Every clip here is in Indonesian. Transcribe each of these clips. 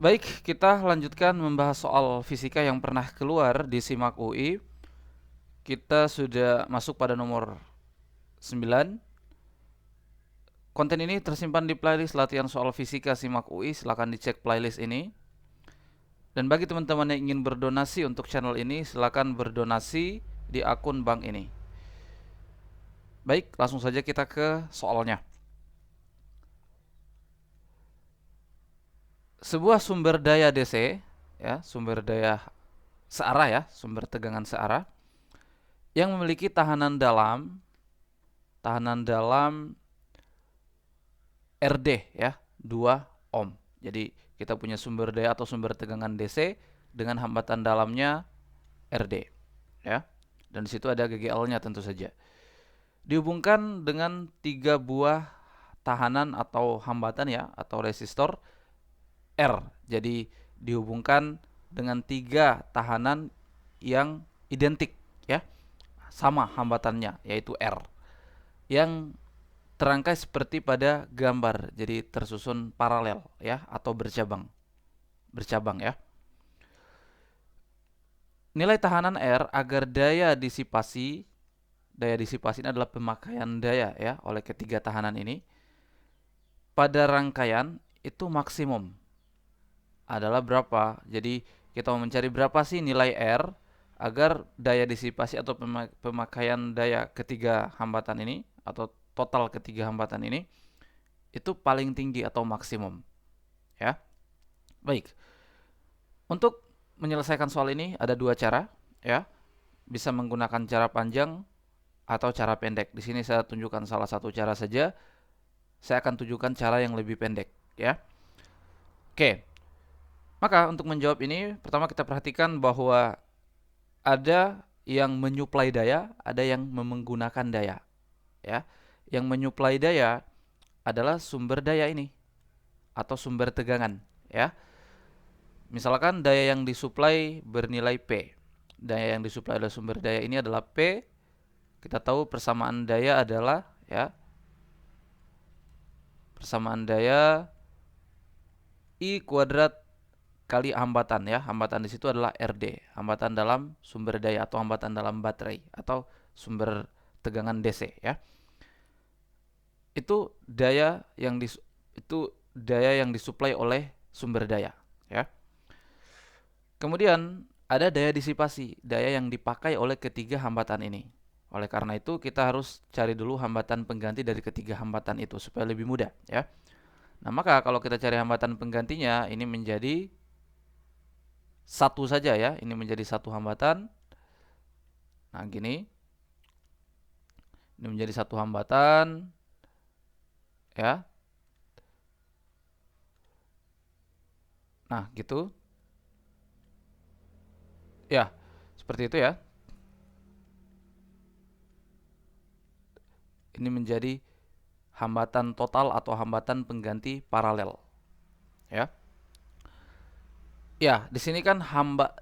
Baik, kita lanjutkan membahas soal fisika yang pernah keluar di SIMAK UI. Kita sudah masuk pada nomor 9. Konten ini tersimpan di playlist latihan soal fisika SIMAK UI. Silahkan dicek playlist ini. Dan bagi teman-teman yang ingin berdonasi untuk channel ini, silakan berdonasi di akun bank ini. Baik, langsung saja kita ke soalnya. Sebuah sumber daya DC, ya, sumber daya searah ya, sumber tegangan searah yang memiliki tahanan dalam RD ya, 2 ohm. Jadi kita punya sumber daya atau sumber tegangan DC dengan hambatan dalamnya RD ya. Dan di situ ada GGL-nya tentu saja. Dihubungkan dengan 3 buah tahanan atau hambatan ya, atau resistor R. Jadi dihubungkan dengan 3 tahanan yang identik ya, sama hambatannya yaitu R, yang terangkai seperti pada gambar, jadi tersusun paralel ya, atau bercabang ya. Nilai tahanan R agar daya disipasi ini adalah pemakaian daya ya oleh ketiga tahanan ini pada rangkaian itu maksimum adalah berapa. Jadi kita mau mencari berapa sih nilai R agar daya disipasi atau pemakaian daya ketiga hambatan ini atau total ketiga hambatan ini itu paling tinggi atau maksimum ya. Baik. Untuk menyelesaikan soal ini ada 2 cara ya. Bisa menggunakan cara panjang atau cara pendek. Di sini saya tunjukkan salah satu cara saja. Saya akan tunjukkan cara yang lebih pendek ya. Oke. Maka untuk menjawab ini, pertama kita perhatikan bahwa ada yang menyuplai daya, ada yang menggunakan daya ya. Yang menyuplai daya adalah sumber daya ini atau sumber tegangan ya. Misalkan daya yang disuplai bernilai P. Daya yang disuplai oleh sumber daya ini adalah P. Kita tahu persamaan daya adalah ya, persamaan daya I kuadrat kali hambatan ya. Hambatan di situ adalah RD, hambatan dalam sumber daya atau hambatan dalam baterai atau sumber tegangan DC ya. Itu daya yang disuplai oleh sumber daya ya. Kemudian ada daya disipasi, daya yang dipakai oleh ketiga hambatan ini. Oleh karena itu kita harus cari dulu hambatan pengganti dari ketiga hambatan itu supaya lebih mudah ya. Nah, maka kalau kita cari hambatan penggantinya ini menjadi satu saja ya. Ini menjadi satu hambatan. Nah, gini. Ini menjadi satu hambatan ya. Nah, gitu. Ya, seperti itu ya. Ini menjadi hambatan total atau hambatan pengganti paralel. Ya. Ya, di sini kan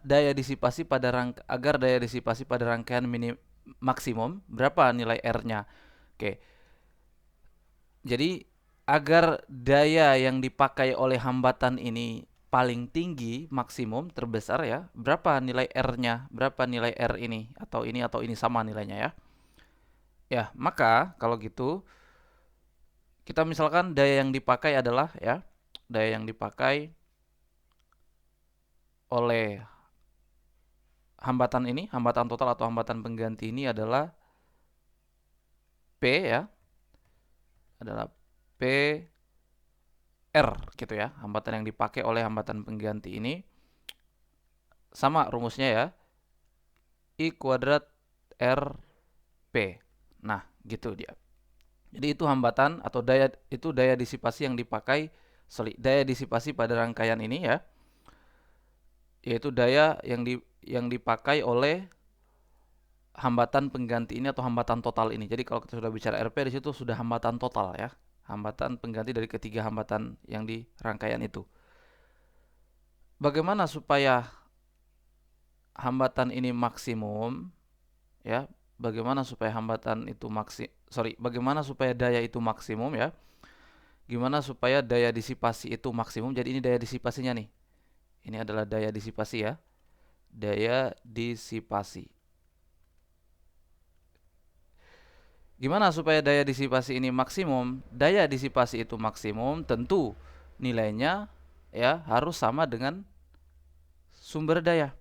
daya disipasi pada agar daya disipasi pada rangkaian maksimum berapa nilai R-nya? Oke. Jadi agar daya yang dipakai oleh hambatan ini paling tinggi, maksimum, terbesar ya, berapa nilai R-nya? Berapa nilai R ini atau ini sama nilainya ya? Ya, maka kalau gitu kita misalkan daya yang dipakai adalah ya, daya yang dipakai oleh hambatan ini, hambatan total atau hambatan pengganti ini adalah P ya, adalah P R gitu ya. Hambatan yang dipakai oleh hambatan pengganti ini sama rumusnya ya, I kuadrat R P. Nah, gitu dia. Jadi itu hambatan atau daya disipasi yang dipakai, daya disipasi pada rangkaian ini ya, yaitu daya yang dipakai oleh hambatan pengganti ini atau hambatan total ini. Jadi kalau kita sudah bicara RP di situ sudah hambatan total ya. Hambatan pengganti dari ketiga hambatan yang di rangkaian itu. Bagaimana supaya hambatan ini maksimum ya? Bagaimana supaya bagaimana supaya daya itu maksimum ya? Gimana supaya daya disipasi itu maksimum? Jadi ini daya disipasinya nih. Ini adalah daya disipasi ya. Daya disipasi. Gimana supaya daya disipasi ini maksimum? Daya disipasi itu maksimum, tentu nilainya ya harus sama dengan sumber daya.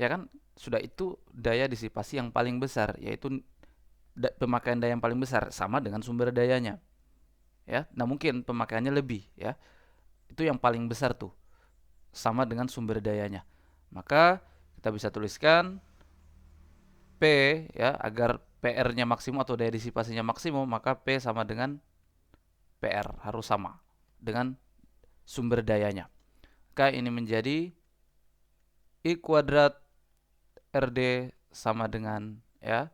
Ya kan? Sudah itu daya disipasi yang paling besar, yaitu pemakaian daya yang paling besar sama dengan sumber dayanya. Ya, nah mungkin pemakaiannya lebih ya. Itu yang paling besar tuh, sama dengan sumber dayanya. Maka kita bisa tuliskan P ya, agar PR-nya maksimum atau daya disipasinya maksimum, maka P sama dengan PR, harus sama dengan sumber dayanya. Maka ini menjadi I kuadrat RD sama dengan ya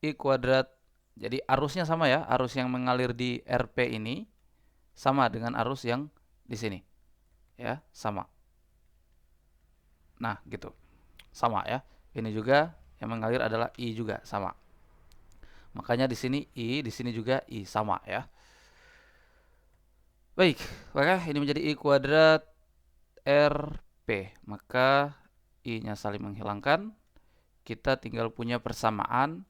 I kuadrat. Jadi arusnya sama ya, arus yang mengalir di RP ini sama dengan arus yang di sini. Ya, sama. Nah, gitu. Sama ya. Ini juga yang mengalir adalah I juga sama. Makanya di sini I, di sini juga I sama ya. Baik, maka ini menjadi I kuadrat RP. Maka I-nya saling menghilangkan. Kita tinggal punya persamaan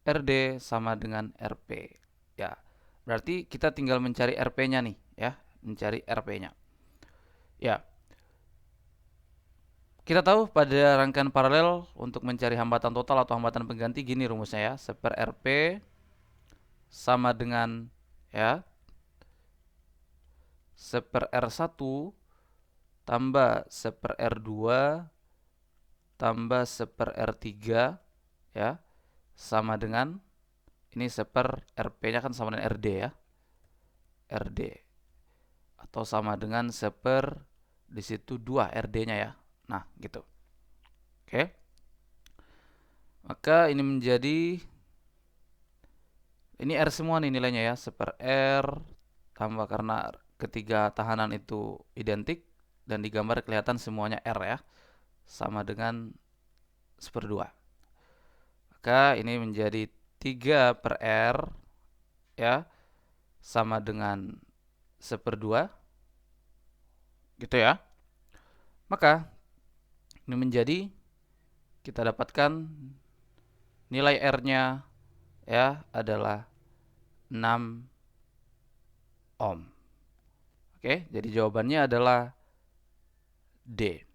RD sama dengan RP. Ya, berarti kita tinggal mencari RP-nya nih ya, mencari RP-nya. Ya, kita tahu pada rangkaian paralel untuk mencari hambatan total atau hambatan pengganti gini rumusnya ya. Seper RP sama dengan ya seper R1 tambah seper R2 tambah seper R3 ya sama dengan ini seper RP-nya kan sama dengan RD ya. RD atau sama dengan seper di situ 2 RD-nya ya. Nah, gitu. Oke. Maka ini menjadi ini R semua nih nilainya ya, seper R tambah karena ketiga tahanan itu identik dan digambar kelihatan semuanya R ya. Sama dengan seperdua. Maka ini menjadi 3 per R ya sama dengan seperdua gitu ya. Maka ini menjadi kita dapatkan nilai R-nya ya adalah 6 ohm. Oke, jadi jawabannya adalah D.